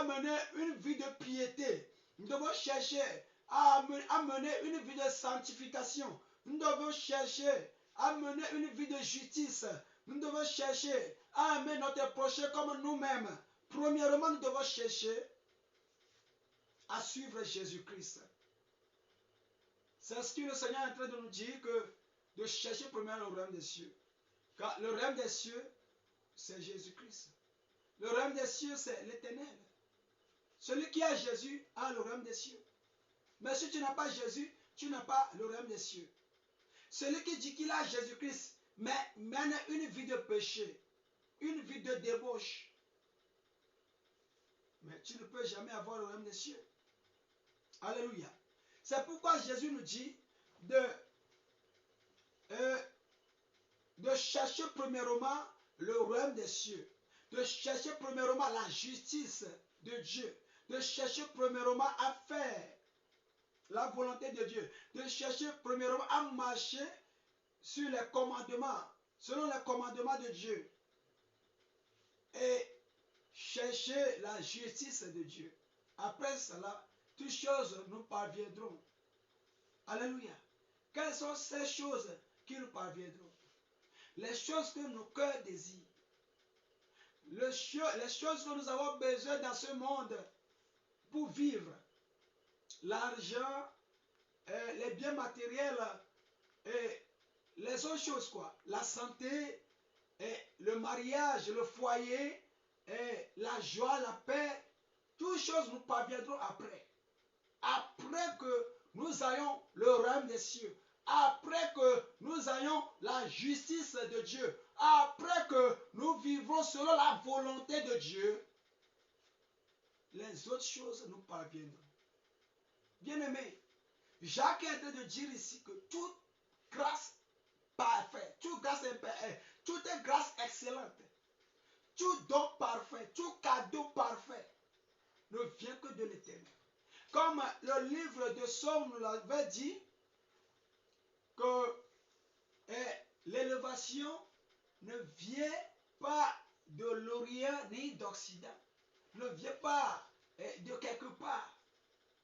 mener une vie de piété. Nous devons chercher à mener une vie de sanctification. Nous devons chercher à mener une vie de justice. Nous devons chercher à aimer notre prochain comme nous-mêmes. Premièrement, nous devons chercher à suivre Jésus-Christ. C'est ce que le Seigneur est en train de nous dire, que de chercher premièrement le royaume des cieux. Car le royaume des cieux, c'est Jésus-Christ. Le royaume des cieux, c'est l'Éternel. Celui qui a Jésus a le royaume des cieux. Mais si tu n'as pas Jésus, tu n'as pas le royaume des cieux. Celui qui dit qu'il a Jésus-Christ, mais mène une vie de péché, une vie de débauche. Mais tu ne peux jamais avoir le royaume des cieux. Alléluia. C'est pourquoi Jésus nous dit de chercher premièrement le royaume des cieux, de chercher premièrement la justice de Dieu, de chercher premièrement à faire la volonté de Dieu, de chercher premièrement à marcher sur les commandements, selon les commandements de Dieu, et chercher la justice de Dieu. Après cela, toutes choses nous parviendront. Alléluia. Quelles sont ces choses qui nous parviendront? Les choses que nos cœurs désirent. Les choses que nous avons besoin dans ce monde pour vivre. L'argent, les biens matériels, et les autres choses, quoi. La santé, et le mariage, le foyer, et la joie, la paix. Toutes choses nous parviendront après. Après que nous ayons le royaume des cieux. Après que nous ayons la justice de Dieu. Après que nous vivrons selon la volonté de Dieu. Les autres choses nous parviendront. Bien-aimés, Jacques est en train de dire ici que toute grâce parfaite, toute est grâce excellente, tout don parfait, tout cadeau parfait ne vient que de l'Éternel. Comme le livre de Somme nous l'avait dit, que l'élévation ne vient pas de l'Orient ni d'Occident, ne vient pas de quelque part,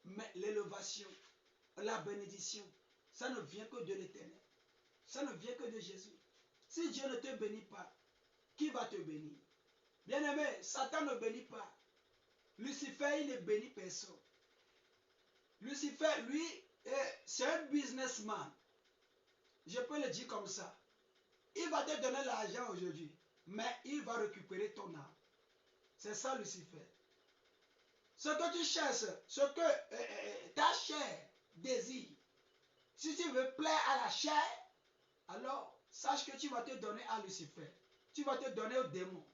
mais l'élévation, la bénédiction, ça ne vient que de l'Éternel, ça ne vient que de Jésus. Si Dieu ne te bénit pas, qui va te bénir? Bien-aimé, Satan ne bénit pas. Lucifer, il ne bénit personne. Lucifer, lui, c'est un businessman. Je peux le dire comme ça. Il va te donner l'argent aujourd'hui, mais il va récupérer ton âme. C'est ça Lucifer. Ce que tu cherches, ce que ta chair désire, si tu veux plaire à la chair, alors sache que tu vas te donner à Lucifer. Tu vas te donner aux démons.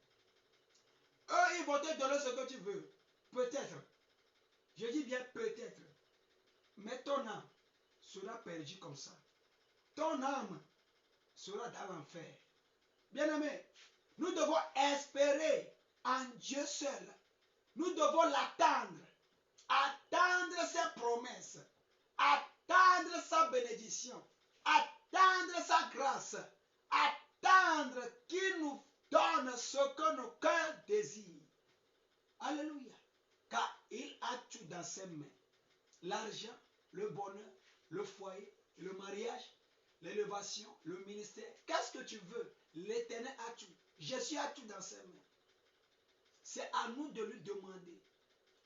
Eux, ils vont te donner ce que tu veux. Peut-être. Je dis bien peut-être. Mais ton âme sera perdue comme ça. Ton âme sera dans l'enfer. Bien-aimés, nous devons espérer en Dieu seul. Nous devons l'attendre. Attendre ses promesses. Attendre sa bénédiction. Attendre sa grâce. Attendre qu'il nous donne ce que nos cœurs désirent. Alléluia. Car il a tout dans ses mains. L'argent, le bonheur, le foyer, le mariage, l'élévation, le ministère. Qu'est-ce que tu veux? L'Éternel a tout. Jésus a tout dans ses mains. C'est à nous de lui demander.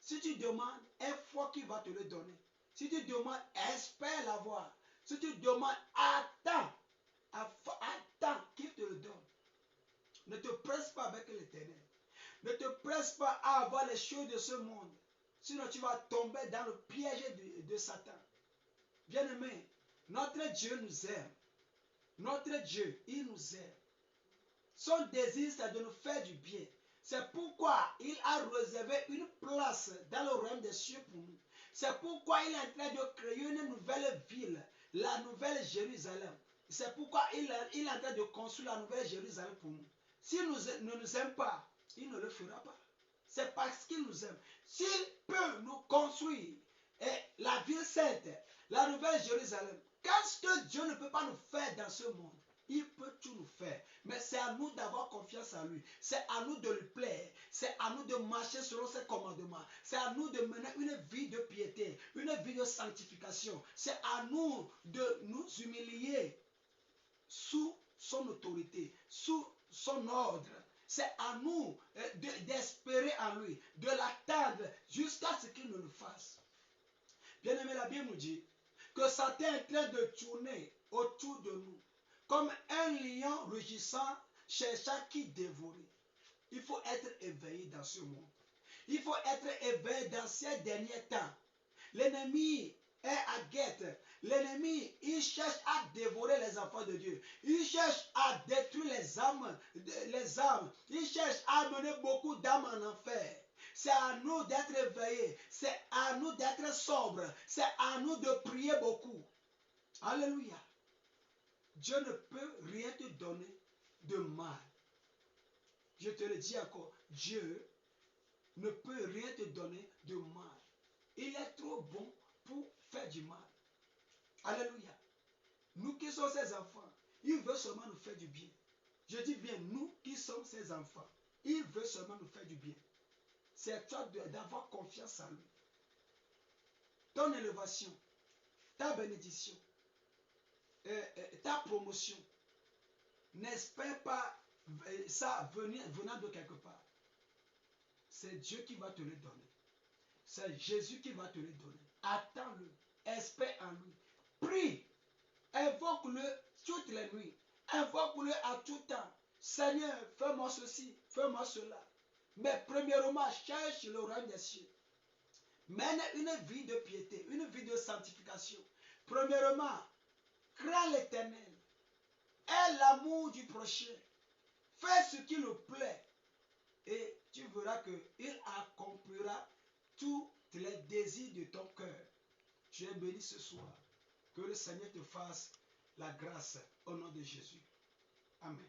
Si tu demandes, est foi qui va te le donner. Si tu demandes, espère l'avoir. Si tu demandes, attends qu'il te le donne. Ne te presse pas avec l'Éternel. Ne te presse pas à avoir les choses de ce monde. Sinon tu vas tomber dans le piège de Satan. Bien-aimé, notre Dieu nous aime. Notre Dieu, il nous aime. Son désir, c'est de nous faire du bien. C'est pourquoi il a réservé une place dans le royaume des cieux pour nous. C'est pourquoi il est en train de créer une nouvelle ville, la nouvelle Jérusalem. C'est pourquoi il est en train de construire la nouvelle Jérusalem pour nous. S'il ne nous aime pas, il ne le fera pas. C'est parce qu'il nous aime. S'il peut nous construire la ville sainte, la nouvelle Jérusalem, qu'est-ce que Dieu ne peut pas nous faire dans ce monde? Il peut tout nous faire. Mais c'est à nous d'avoir confiance en lui. C'est à nous de lui plaire. C'est à nous de marcher selon ses commandements. C'est à nous de mener une vie de piété, une vie de sanctification. C'est à nous de nous humilier sous son autorité, sous son ordre. C'est à nous d'espérer en lui, de l'attendre jusqu'à ce qu'il nous le fasse. Bien-aimé, la Bible nous dit que Satan est en train de tourner autour de nous comme un lion rugissant, cherchant qui dévorer. Il faut être éveillé dans ce monde. Il faut être éveillé dans ces derniers temps. L'ennemi est à guette. L'ennemi, il cherche à dévorer les enfants de Dieu. Il cherche à détruire les âmes. Il cherche à mener beaucoup d'âmes en enfer. C'est à nous d'être éveillés. C'est à nous d'être sobres. C'est à nous de prier beaucoup. Alléluia. Dieu ne peut rien te donner de mal. Je te le dis encore. Dieu ne peut rien te donner de mal. Il est trop bon pour faire du mal. Alléluia. Nous qui sommes ses enfants, il veut seulement nous faire du bien. Je dis bien, nous qui sommes ses enfants, il veut seulement nous faire du bien. C'est à toi d'avoir confiance en lui. Ton élévation, ta bénédiction, ta promotion, n'espère pas ça venant de quelque part. C'est Dieu qui va te le donner. C'est Jésus qui va te le donner. Attends-le. Espère en lui. Prie. Invoque-le toutes les nuits. Invoque-le à tout temps. Seigneur, fais-moi ceci, fais-moi cela. Mais premièrement, cherche le royaume des cieux. Mène une vie de piété, une vie de sanctification. Premièrement, crains l'Éternel. Aie l'amour du prochain. Fais ce qui le plaît. Et tu verras qu'il accomplira tous les désirs de ton cœur. Tu es béni ce soir. Que le Seigneur te fasse la grâce au nom de Jésus. Amen.